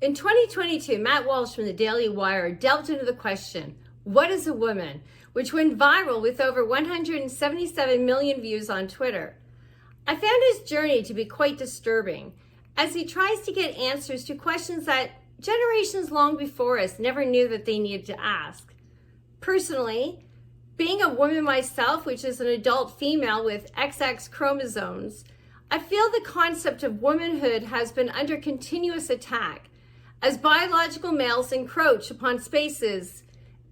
In 2022, Matt Walsh from the Daily Wire delved into the question, what is a woman? Which went viral with over 177 million views on Twitter. I found his journey to be quite disturbing, as he tries to get answers to questions that generations long before us never knew that they needed to ask. Personally, being a woman myself, which is an adult female with XX chromosomes, I feel the concept of womanhood has been under continuous attack as biological males encroach upon spaces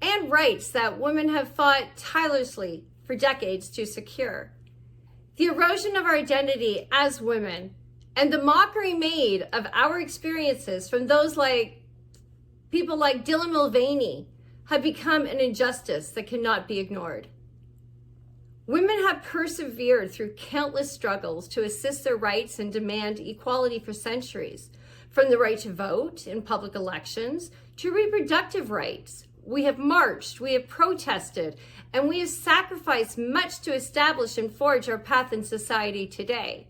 and rights that women have fought tirelessly for decades to secure. The erosion of our identity as women and the mockery made of our experiences from those like people like Dylan Mulvaney have become an injustice that cannot be ignored. Women have persevered through countless struggles to assist their rights and demand equality for centuries, from the right to vote in public elections to reproductive rights. We have marched, we have protested, and we have sacrificed much to establish and forge our path in society today.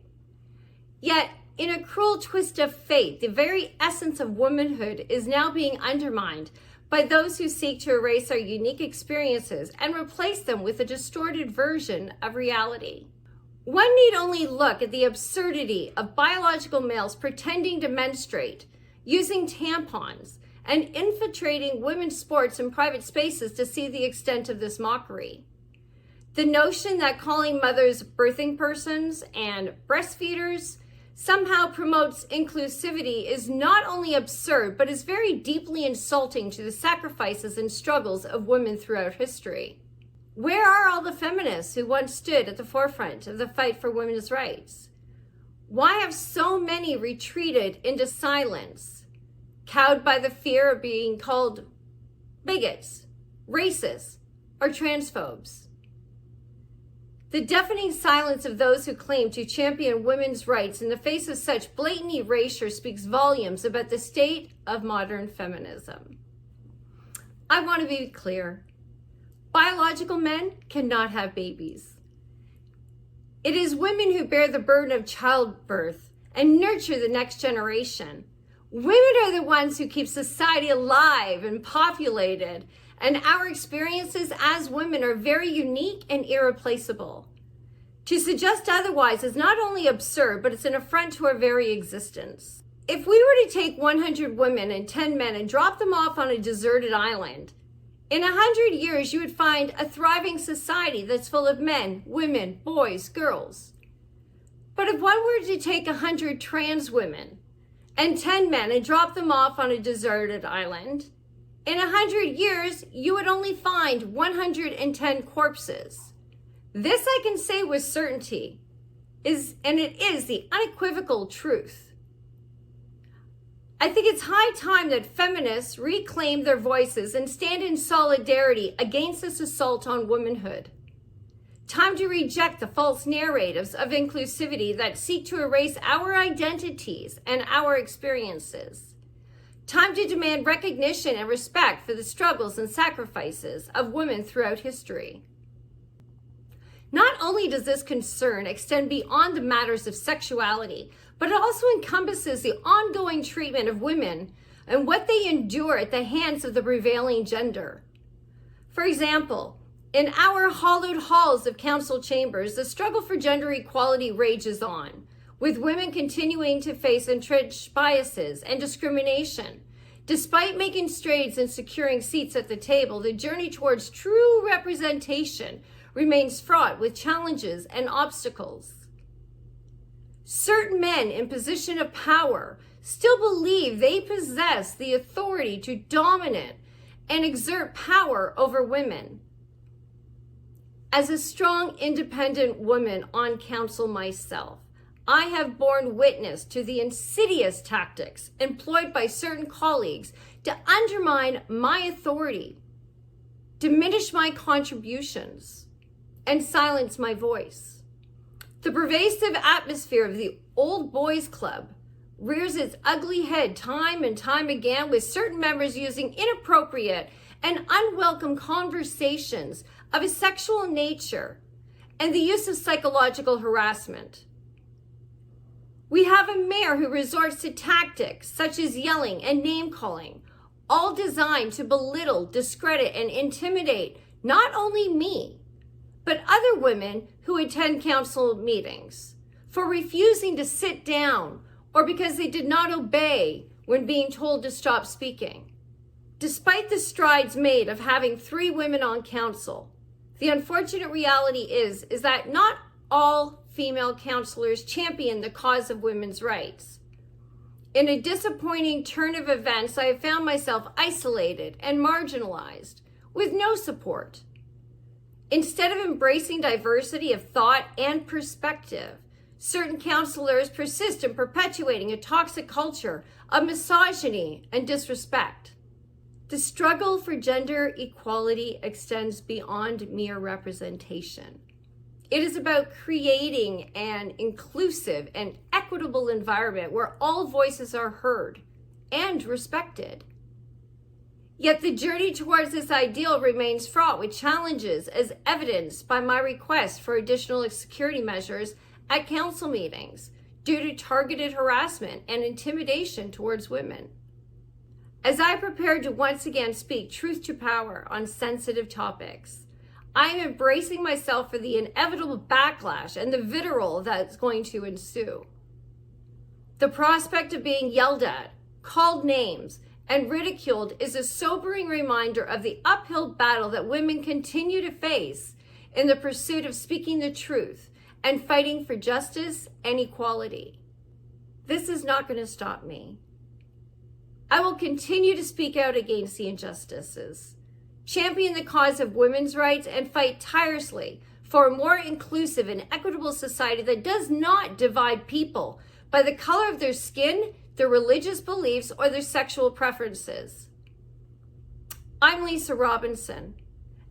Yet, in a cruel twist of fate, the very essence of womanhood is now being undermined by those who seek to erase our unique experiences and replace them with a distorted version of reality. One need only look at the absurdity of biological males pretending to menstruate, using tampons, and infiltrating women's sports and private spaces to see the extent of this mockery. The notion that calling mothers birthing persons and breastfeeders somehow promotes inclusivity is not only absurd, but is very deeply insulting to the sacrifices and struggles of women throughout history. Where are all the feminists who once stood at the forefront of the fight for women's rights? Why have so many retreated into silence, cowed by the fear of being called bigots, racists, or transphobes? The deafening silence of those who claim to champion women's rights in the face of such blatant erasure speaks volumes about the state of modern feminism. I want to be clear. Biological men cannot have babies. It is women who bear the burden of childbirth and nurture the next generation. Women are the ones who keep society alive and populated, and our experiences as women are very unique and irreplaceable. To suggest otherwise is not only absurd, but it's an affront to our very existence. If we were to take 100 women and 10 men and drop them off on a deserted island, in 100 years you would find a thriving society that's full of men, women, boys, girls. But if one were to take 100 trans women and 10 men and drop them off on a deserted island, in 100 years, you would only find 110 corpses. This I can say with certainty, and it is the unequivocal truth. I think it's high time that feminists reclaim their voices and stand in solidarity against this assault on womanhood. Time to reject the false narratives of inclusivity that seek to erase our identities and our experiences. Time to demand recognition and respect for the struggles and sacrifices of women throughout history. Not only does this concern extend beyond the matters of sexuality, but it also encompasses the ongoing treatment of women and what they endure at the hands of the prevailing gender. For example, in our hollowed halls of council chambers, the struggle for gender equality rages on, with women continuing to face entrenched biases and discrimination. Despite making strides in securing seats at the table, the journey towards true representation remains fraught with challenges and obstacles. Certain men in position of power still believe they possess the authority to dominate and exert power over women. As a strong, independent woman on council myself, I have borne witness to the insidious tactics employed by certain colleagues to undermine my authority, diminish my contributions, and silence my voice. The pervasive atmosphere of the old boys club rears its ugly head time and time again, with certain members using inappropriate and unwelcome conversations of a sexual nature and the use of psychological harassment. We have a mayor who resorts to tactics such as yelling and name-calling, all designed to belittle, discredit, and intimidate not only me, but other women who attend council meetings for refusing to sit down or because they did not obey when being told to stop speaking. Despite the strides made of having 3 women on council, the unfortunate reality is that not all female councilors champion the cause of women's rights. In a disappointing turn of events, I have found myself isolated and marginalized with no support. Instead of embracing diversity of thought and perspective, certain councilors persist in perpetuating a toxic culture of misogyny and disrespect. The struggle for gender equality extends beyond mere representation. It is about creating an inclusive and equitable environment where all voices are heard and respected. Yet the journey towards this ideal remains fraught with challenges, as evidenced by my request for additional security measures at council meetings due to targeted harassment and intimidation towards women. As I prepare to once again speak truth to power on sensitive topics, I am embracing myself for the inevitable backlash and the vitriol that's going to ensue. The prospect of being yelled at, called names, and ridiculed is a sobering reminder of the uphill battle that women continue to face in the pursuit of speaking the truth and fighting for justice and equality. This is not going to stop me. I will continue to speak out against the injustices, champion the cause of women's rights, and fight tirelessly for a more inclusive and equitable society that does not divide people by the color of their skin, their religious beliefs, or their sexual preferences. I'm Lisa Robinson,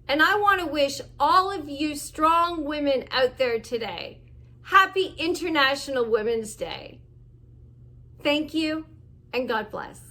and I want to wish all of you strong women out there today happy International Women's Day. Thank you, and God bless.